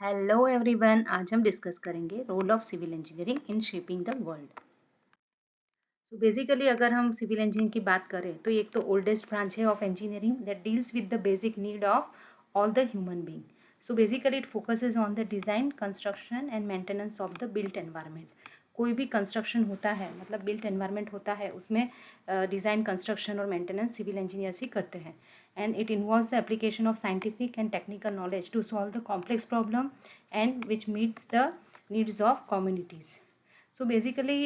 Hello everyone, आज हम discuss करेंगे role of civil engineering in shaping the world. So basically अगर हम सिविल इंजीनियरिंग की बात करें तो एक तो ओल्डेस्ट ब्रांच है of engineering that deals with the basic need of all the human being. So basically it focuses on the design, construction and maintenance of the built environment. कोई भी construction होता है, मतलब बिल्ट एनवायरनमेंट होता है, उसमें design, construction और maintenance civil engineers ही करते हैं। And it involves the application of scientific and technical knowledge to solve the complex problem and which meets the needs of communities. So basically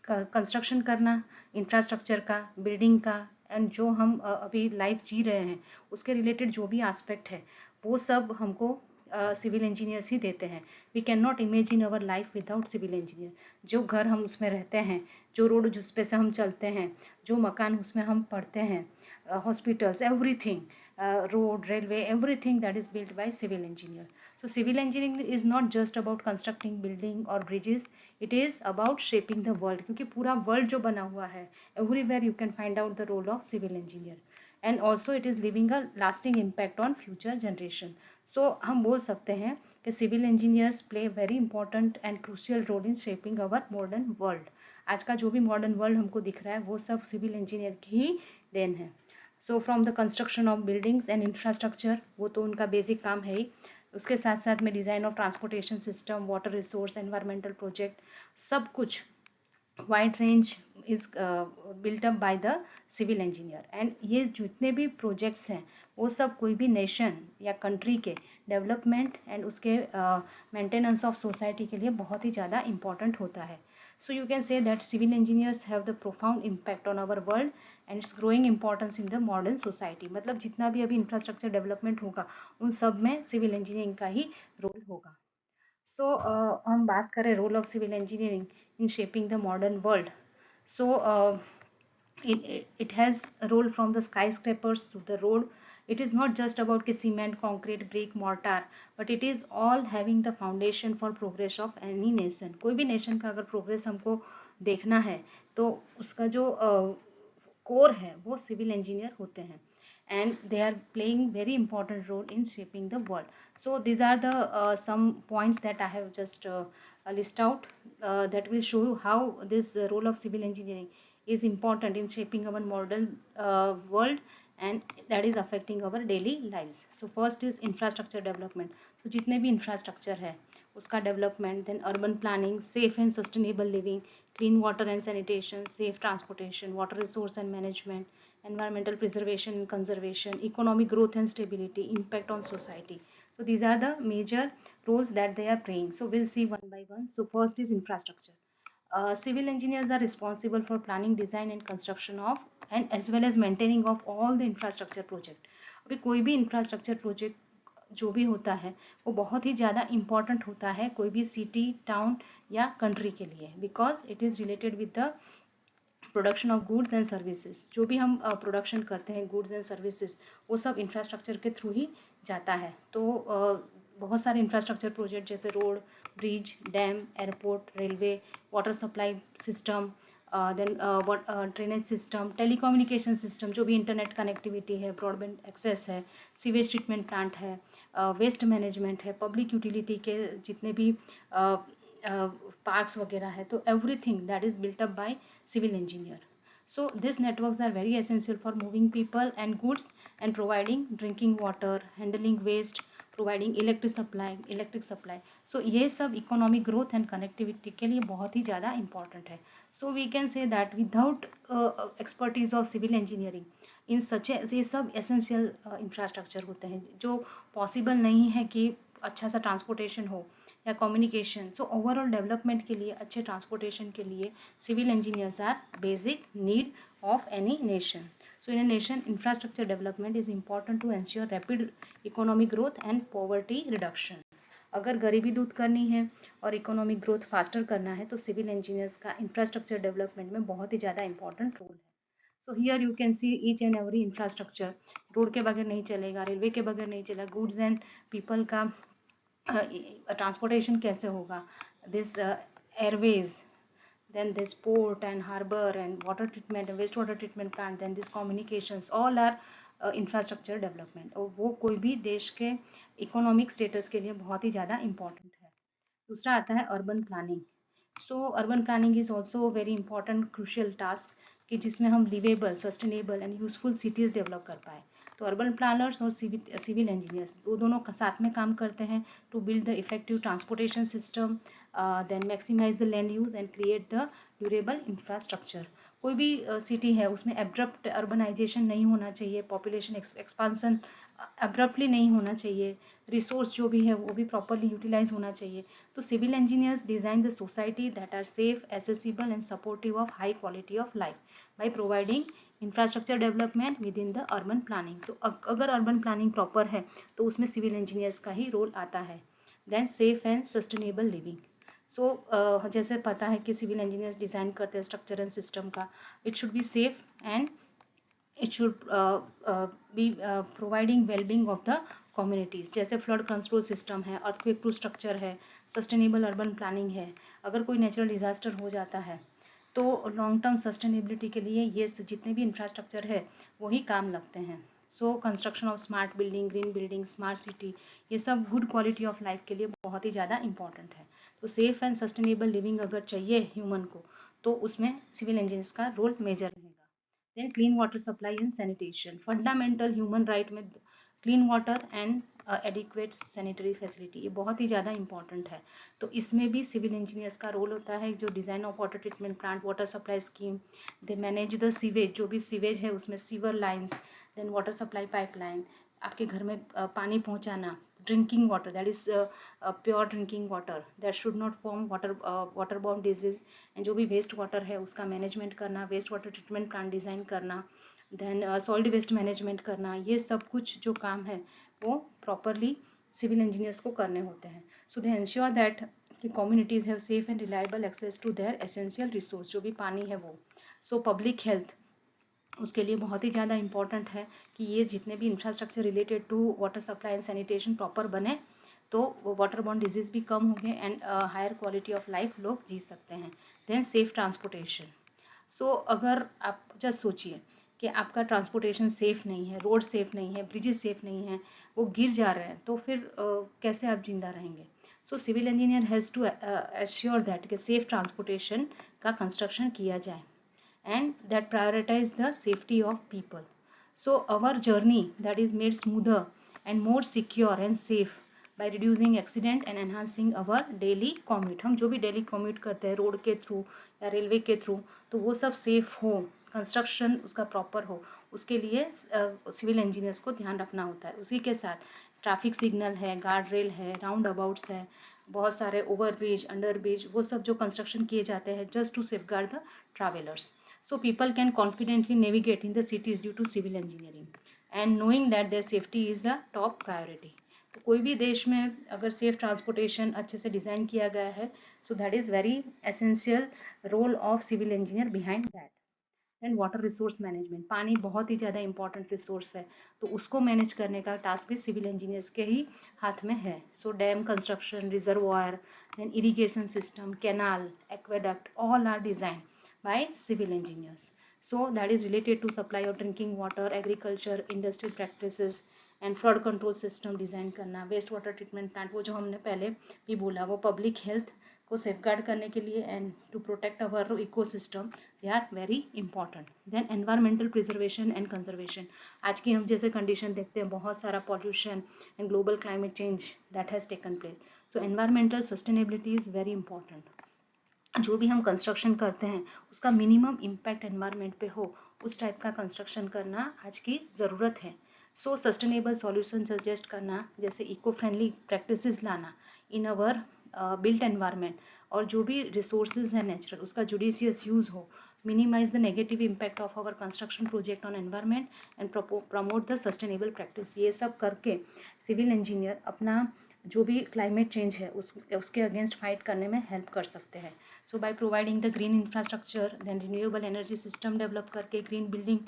construction करना, infrastructure का, building का, and जो हम अभी life जी रहे हैं उसके रिलेटेड जो भी एस्पेक्ट है वो सब हमको सिविल इंजीनियर्स ही देते हैं। We can not imagine our life without civil engineer. जो घर हम उसमें रहते हैं, जो रोड जिस पे से हम चलते हैं, जो मकान उसमें हम पढ़ते हैं, hospitals, everything, road, railway, everything that is built by civil engineer. So civil engineering is not just about constructing building or bridges, it is about shaping the world, क्योंकि पूरा world जो बना हुआ है, everywhere you can find out the role of civil engineer, and also it is leaving a lasting impact on future generation. So हम बोल सकते हैं कि civil engineers play very important and crucial role in shaping our modern world. आज का जो भी modern world हमको दिख रहा है वो सब सिविल इंजीनियर की ही देन है। So from the construction of buildings and infrastructure, वो तो उनका बेसिक काम है ही, उसके साथ साथ में design of transportation system, water resource, environmental project, सब कुछ wide range is built up by the civil engineer. And ये जितने भी प्रोजेक्ट्स हैं वो सब कोई भी नेशन या कंट्री के डेवलपमेंट एंड उसके मेंटेनेंस ऑफ सोसाइटी के लिए बहुत ही ज़्यादा इम्पॉर्टेंट होता है। So you can say that civil engineers have the profound impact on our world and its growing importance in the modern society. मतलब जितना भी अभी इंफ्रास्ट्रक्चर डेवलपमेंट होगा उन सब में सिविल इंजीनियरिंग का ही रोल होगा। सो हम बात करें role of civil engineering in shaping the modern world. So it has a role from the skyscrapers to the road. It is not just about cement, concrete, brick, mortar, but it is all having the foundation for progress of any nation. कोई भी nation का अगर progress हमको देखना है तो उसका जो कोर है वो सिविल इंजीनियर होते हैं, and they are playing very important role in shaping the world. So these are the some points that I have just list out that will show you how this role of civil engineering is important in shaping our modern world, and that is affecting our daily lives. So first is infrastructure development. तो जितने भी infrastructure है उसका development, then urban planning, safe and sustainable living, clean water and sanitation, safe transportation, water resource and management, environmental preservation and conservation, economic growth and stability, impact on society. So these are the major roles that they are playing. So we'll see one by one. So first is infrastructure. Civil engineers are responsible for planning, design and construction of, and as well as maintaining of all the infrastructure project. अभी कोई भी infrastructure project जो भी होता है वो बहुत ही ज़्यादा इम्पॉर्टेंट होता है कोई भी सिटी, टाउन या कंट्री के लिए, because it is related with the production of goods and services. जो भी हम प्रोडक्शन करते हैं गुड्स एंड सर्विसेज वो सब इंफ्रास्ट्रक्चर के थ्रू ही जाता है। तो बहुत सारे इंफ्रास्ट्रक्चर प्रोजेक्ट जैसे road, bridge, dam, airport, railway, water supply system, then drainage system, telecommunication system, जो भी इंटरनेट कनेक्टिविटी है, ब्रॉडबैंड एक्सेस है, सीवेज ट्रीटमेंट प्लांट है, वेस्ट मैनेजमेंट है, पब्लिक यूटिलिटी के जितने भी पार्क्स वगैरह है, तो everything that is built up by civil engineer. So these networks are very essential for moving people and goods and providing drinking water, handling waste, providing electric supply. So ये सब economic growth and connectivity के लिए बहुत ही ज़्यादा important है. So we can say that without expertise of civil engineering इन सच ये सब essential infrastructure होते हैं जो possible नहीं है कि अच्छा सा ट्रांसपोर्टेशन हो या कम्युनिकेशन। सो ओवरऑल डेवलपमेंट के लिए, अच्छे ट्रांसपोर्टेशन के लिए civil engineers are basic need of any nation. So in a nation, infrastructure development is important to ensure rapid economic growth and poverty reduction. अगर गरीबी दूर करनी है और इकोनॉमिक ग्रोथ फास्टर करना है तो सिविल इंजीनियर्स का इंफ्रास्ट्रक्चर डेवलपमेंट में बहुत ही ज़्यादा इंपॉर्टेंट रोल है. So here you can see each and every infrastructure. Road के बगैर नहीं चलेगा, रेलवे के बगैर नहीं चलेगा, गुड्स एंड पीपल का ट्रांसपोर्टेशन कैसे होगा, this Airways, then this port and harbor and water treatment and wastewater treatment plant, then these communications all are infrastructure development, और वो कोई भी देश के इकोनॉमिक स्टेटस के लिए बहुत ही ज़्यादा इम्पॉर्टेंट है। दूसरा आता है urban planning. So urban planning is also very important crucial task कि जिसमें हम liveable, sustainable and useful cities develop कर पाए। तो अर्बन प्लानर्स और सिविल इंजीनियर्स वो दोनों साथ में काम करते हैं to build the effective transportation system, then maximise the land use and create the durable infrastructure. कोई भी सिटी है उसमें एब्रप्ट अर्बनाइजेशन नहीं होना चाहिए, पॉपुलेशन एक्सपांसन अब्रप्टली नहीं होना चाहिए, रिसोर्स जो भी है वो भी प्रॉपरली यूटिलाइज होना चाहिए। तो civil engineers design the society that are safe, accessible and supportive of high quality of life by providing infrastructure development within the urban planning. So अगर अर्बन प्लानिंग प्रॉपर है तो उसमें civil engineers का ही role आता है। Then safe and sustainable living. So जैसे पता है कि सिविल इंजीनियर्स डिज़ाइन करते हैं स्ट्रक्चर एंड सिस्टम का, it should be safe and it should be providing wellbeing of the communities. जैसे फ्लड कंट्रोल सिस्टम है, अर्थक्वेक प्रूफ स्ट्रक्चर है, सस्टेनेबल अर्बन प्लानिंग है। अगर कोई नेचुरल डिजास्टर हो जाता है तो लॉन्ग टर्म सस्टेनेबिलिटी के लिए ये जितने भी इंफ्रास्ट्रक्चर है वही काम लगते हैं। So construction of smart building, green building, smart city, ये सब गुड क्वालिटी ऑफ लाइफ के लिए बहुत ही ज़्यादा इंपॉर्टेंट है। तो सेफ एंड सस्टेनेबल लिविंग अगर चाहिए ह्यूमन को तो उसमें सिविल इंजीनियर्स का रोल मेजर रहेगा। Then clean water supply and sanitation, fundamental human right में clean water and adequate sanitary facility, ये बहुत ही ज़्यादा इंपॉर्टेंट है। तो इसमें भी सिविल इंजीनियर्स का रोल होता है, जो design of water treatment plant, water supply scheme, they manage the sewage, जो भी सीवेज है उसमें sewer lines, then water supply pipeline, आपके घर में पानी पहुंचाना, drinking water that is pure drinking water that should not form water borne disease, and जो भी वेस्ट वाटर है उसका मैनेजमेंट करना, waste water treatment plant design करना, देन सॉलिड वेस्ट मैनेजमेंट करना, ये सब कुछ जो काम है वो प्रॉपरली सिविल इंजीनियर्स को करने होते हैं। सो दे इंश्योर दैट कि communities have safe and reliable access to their essential resource, जो भी पानी है वो। सो पब्लिक हेल्थ उसके लिए बहुत ही ज़्यादा इंपॉर्टेंट है कि ये जितने भी infrastructure related to water supply and sanitation proper बने तो वाटर बॉर्न डिजीज़ भी कम होंगे and higher quality of life लोग जी सकते हैं। Then safe transportation. सो अगर आप जस्ट सोचिए कि आपका ट्रांसपोर्टेशन सेफ़ नहीं है, रोड सेफ़ नहीं है, ब्रिजेस सेफ़ नहीं है, वो गिर जा रहे हैं, तो फिर कैसे आप जिंदा रहेंगे। So civil engineer has to assure that कि सेफ ट्रांसपोर्टेशन का कंस्ट्रक्शन किया जाए and that prioritize the safety of people. So our journey that is made smoother and more secure and safe by reducing accident and enhancing our daily commute. हम जो भी daily commute करते हैं road के through या railway के through, तो वो सब सेफ हो, कंस्ट्रक्शन उसका प्रॉपर हो, उसके लिए सिविल इंजीनियर्स को ध्यान रखना होता है। उसी के साथ ट्रैफिक सिग्नल है, गार्ड रेल है, राउंड अबाउट्स है, बहुत सारे ओवर ब्रिज, अंडर ब्रिज, वो सब जो कंस्ट्रक्शन किए जाते हैं just to safeguard the travellers, so people can confidently navigate in the cities due to civil engineering and knowing that their safety is the top priority. तो कोई भी देश में अगर सेफ ट्रांसपोर्टेशन अच्छे से डिज़ाइन किया गया है, so that is very essential role of civil engineer behind that. And water resource management, पानी बहुत ही ज़्यादा इंपॉर्टेंट रिसोर्स है, तो उसको मैनेज करने का टास्क भी सिविल इंजीनियर्स के ही हाथ में है। So dam construction, reservoir, then irrigation system, canal, aqueduct, all are design by civil engineers. So that is related to supply of drinking water, agriculture, industrial practices and flood control system design करना, waste water treatment plant, वो जो हमने पहले भी बोला, वो public health को safeguard करने के लिए and to protect our ecosystem, they are very important. Then environmental preservation and conservation, आज की हम जैसे कंडीशन देखते हैं, बहुत सारा pollution and global climate change that has taken place, so environmental sustainability is very important. जो भी हम कंस्ट्रक्शन करते हैं उसका मिनिमम इम्पैक्ट एनवायरनमेंट पे हो, उस टाइप का कंस्ट्रक्शन करना आज की ज़रूरत है। सो सस्टेनेबल सॉल्यूशन सजेस्ट करना, जैसे इको फ्रेंडली प्रैक्टिसेस लाना इन अवर बिल्ट एनवायरनमेंट, और जो भी रिसोर्सेज है नेचुरल उसका जुडिशियस यूज़ हो, minimise the negative impact of our construction project on environment and promote the sustainable practice. ये सब करके सिविल इंजीनियर अपना जो भी क्लाइमेट चेंज है उसके अगेंस्ट फाइट करने में हेल्प कर सकते हैं। So by providing the green infrastructure, then renewable energy system develop करके, ग्रीन बिल्डिंग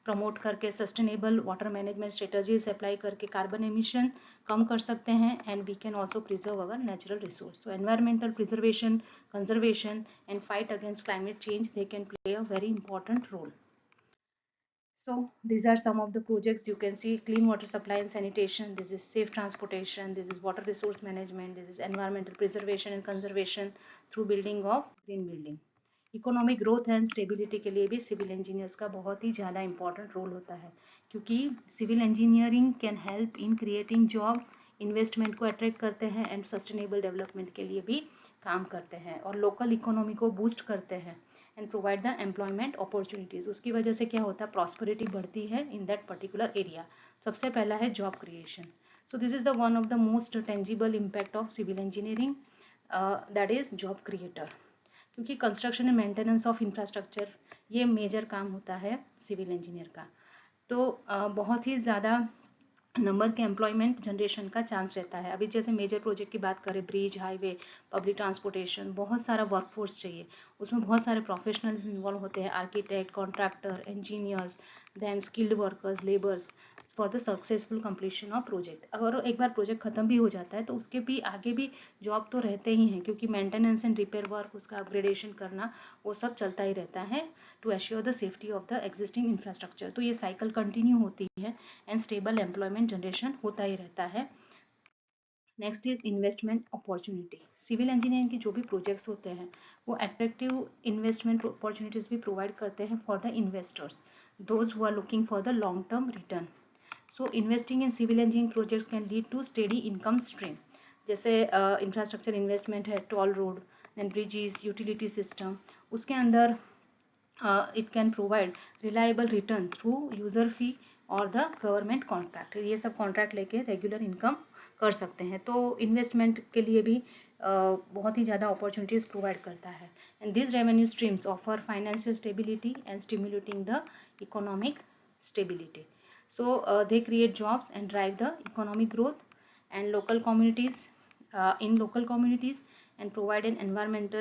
प्रमोट करके, sustainable water management strategies apply करके कार्बन एमिशन कम कर सकते हैं and we can also preserve our natural resource. So environmental preservation, conservation and fight against climate change, they can play a very important role. So these are some of the projects you can see: clean water supply and sanitation, this is safe transportation, this is water resource management, this is environmental preservation and conservation through building of green building. Economic growth and stability के लिए भी civil engineers का बहुत ही ज़्यादा important role होता है, क्योंकि civil engineering can help in creating job, investment को अट्रैक्ट करते हैं एंड सस्टेनेबल डेवलपमेंट के लिए भी काम करते हैं और लोकल इकोनॉमी को बूस्ट करते हैं and provide the employment opportunities. उसकी वजह से क्या होता है, प्रॉस्पेरिटी बढ़ती है इन दैट पर्टिकुलर एरिया। सबसे पहला है job creation. So this is the one of the most tangible impact of civil engineering, that is job creator. क्योंकि construction and maintenance of infrastructure ये मेजर काम होता है सिविल इंजीनियर का, तो बहुत ही ज़्यादा नंबर के एम्प्लॉयमेंट जनरेशन का चांस रहता है। अभी जैसे मेजर प्रोजेक्ट की बात करें, ब्रिज, हाईवे, पब्लिक ट्रांसपोर्टेशन, बहुत सारा वर्कफोर्स चाहिए, उसमें बहुत सारे प्रोफेशनल्स इन्वॉल्व होते हैं, architect, contractor, engineers, then skilled workers, labours for the successful completion of project. अगर एक बार प्रोजेक्ट खत्म भी हो जाता है तो उसके भी आगे भी जॉब तो रहते ही हैं, क्योंकि मेंटेनेंस एंड रिपेयर वर्क, उसका अपग्रेडेशन करना, वो सब चलता ही रहता है to assure the safety of the existing infrastructure. तो ये साइकिल कंटिन्यू होती है एंड स्टेबल एम्प्लॉयमेंट जनरेशन होता ही रहता है। Next is investment opportunity. Civil engineering के जो भी प्रोजेक्ट्स होते हैं वो अट्रैक्टिव इन्वेस्टमेंट अपॉर्चुनिटीज भी प्रोवाइड करते हैं for the investors, those who are looking for the long term return. So investing in civil engineering projects can lead to steady income stream. जैसे इंफ्रास्ट्रक्चर इन्वेस्टमेंट है, toll road, then bridges, utility system, उसके अंदर it can provide reliable return through user fee और the government contract. ये सब contract लेके regular income कर सकते हैं, तो इन्वेस्टमेंट के लिए भी बहुत ही ज़्यादा अपॉर्चुनिटीज़ प्रोवाइड करता है। And this revenue streams offer financial stability and stimulating the economic stability. So they create jobs and drive the economic growth and local communities, in local communities, and provide an environment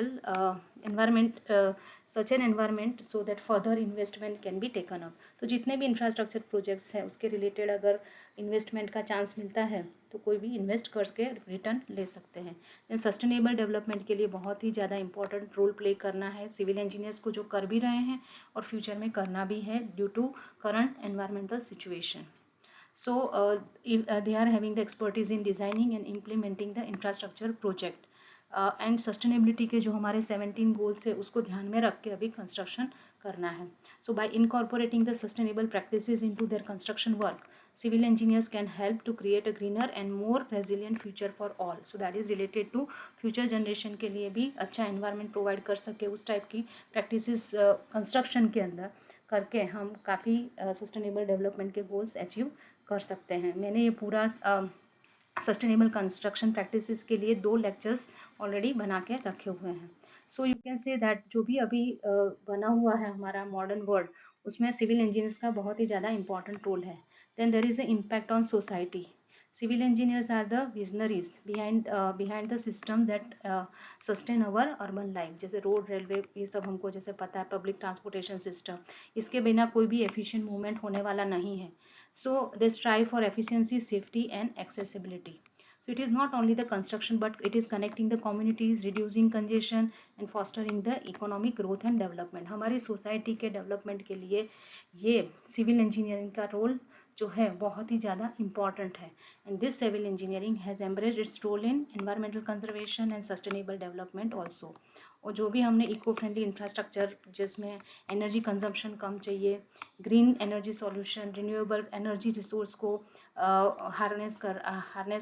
such an environment so that further investment can be taken up। तो जितने भी infrastructure projects हैं उसके related अगर investment का chance मिलता है तो कोई भी इन्वेस्ट करके रिटर्न ले सकते हैं। सस्टेनेबल डेवलपमेंट के लिए बहुत ही ज़्यादा इंपॉर्टेंट रोल प्ले करना है सिविल इंजीनियर्स को, जो कर भी रहे हैं और फ्यूचर में करना भी है due to current environmental situation. So they are having the expertise in designing and implementing the infrastructure project and sustainability के जो हमारे 17 गोल्स है उसको ध्यान में रख के अभी कंस्ट्रक्शन करना है। So by incorporating the sustainable practices into their construction work, civil engineers can help to create a greener and more resilient future for all। so that is related to future generation के लिए भी अच्छा environment provide कर सके, उस type की practices construction के अंदर करके हम काफ़ी सस्टेनेबल डेवलपमेंट के गोल्स अचीव कर सकते हैं। मैंने ये पूरा सस्टेनेबल कंस्ट्रक्शन प्रैक्टिसेस के लिए 2 लेक्चर्स ऑलरेडी बना के रखे हुए हैं। So you can say that जो भी अभी बना हुआ है हमारा मॉडर्न वर्ल्ड, उसमें सिविल इंजीनियर्स का बहुत ही ज़्यादा इंपॉर्टेंट रोल है। Then there is a impact on society. Civil engineers are the visionaries behind the system that sustain our urban life। जैसे रोड, रेलवे, ये सब हमको जैसे पता है, पब्लिक ट्रांसपोर्टेशन सिस्टम, इसके बिना कोई भी एफिशिएंट मूवमेंट होने वाला नहीं है। So they strive for efficiency, safety and accessibility। So it is not only the construction but it is connecting the communities, reducing congestion and fostering the economic growth and development। हमारी society के development के लिए ये civil engineering का role जो है बहुत ही ज़्यादा इम्पॉर्टेंट है। And this civil engineering has embraced its role in environmental conservation and sustainable development also. और जो भी हमने इको फ्रेंडली इंफ्रास्ट्रक्चर जिसमें एनर्जी कंजम्पशन कम चाहिए, green energy solution, renewable energy resource को हार्नेस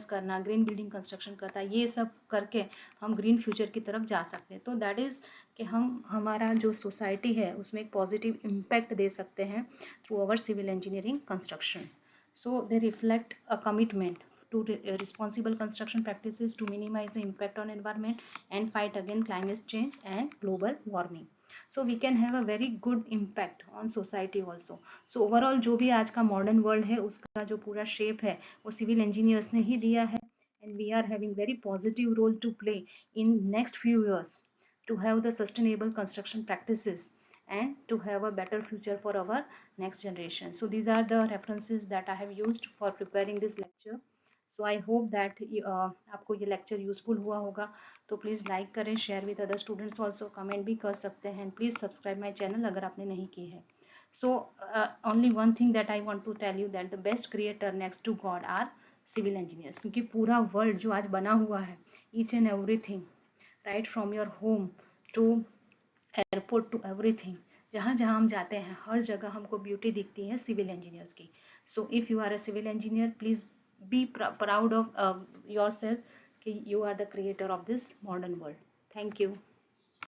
करना, ग्रीन बिल्डिंग कंस्ट्रक्शन करता है, ये सब करके हम ग्रीन फ्यूचर की तरफ जा सकते हैं। तो दैट इज़ कि हम हमारा जो सोसाइटी है उसमें एक पॉजिटिव इम्पैक्ट दे सकते हैं through our civil engineering construction. So they reflect a commitment to responsible construction practices to minimize the impact on environment and fight against climate change and global warming। so we can have a very good impact on society also। so overall जो भी आज का modern world है उसका जो पूरा shape है वो civil engineers ने ही दिया है, and we are having very positive role to play in next few years to have the sustainable construction practices and to have a better future for our next generation। so these are the references that I have used for preparing this lecture। So I hope that आपको ये lecture useful हुआ होगा। तो please like करें, share with other students also, comment भी कर सकते हैं। प्लीज़ सब्सक्राइब माई चैनल अगर आपने नहीं की है। So only one thing that I want to tell you, that the best creator next to God are civil engineers, क्योंकि पूरा वर्ल्ड जो आज बना हुआ है, each and everything, right from your home to airport to everything, जहाँ जहाँ हम जाते हैं हर जगह हमको ब्यूटी दिखती है सिविल इंजीनियर्स की. So if you are a civil engineer, please be proud of yourself कि you are the creator of this modern world. Thank you.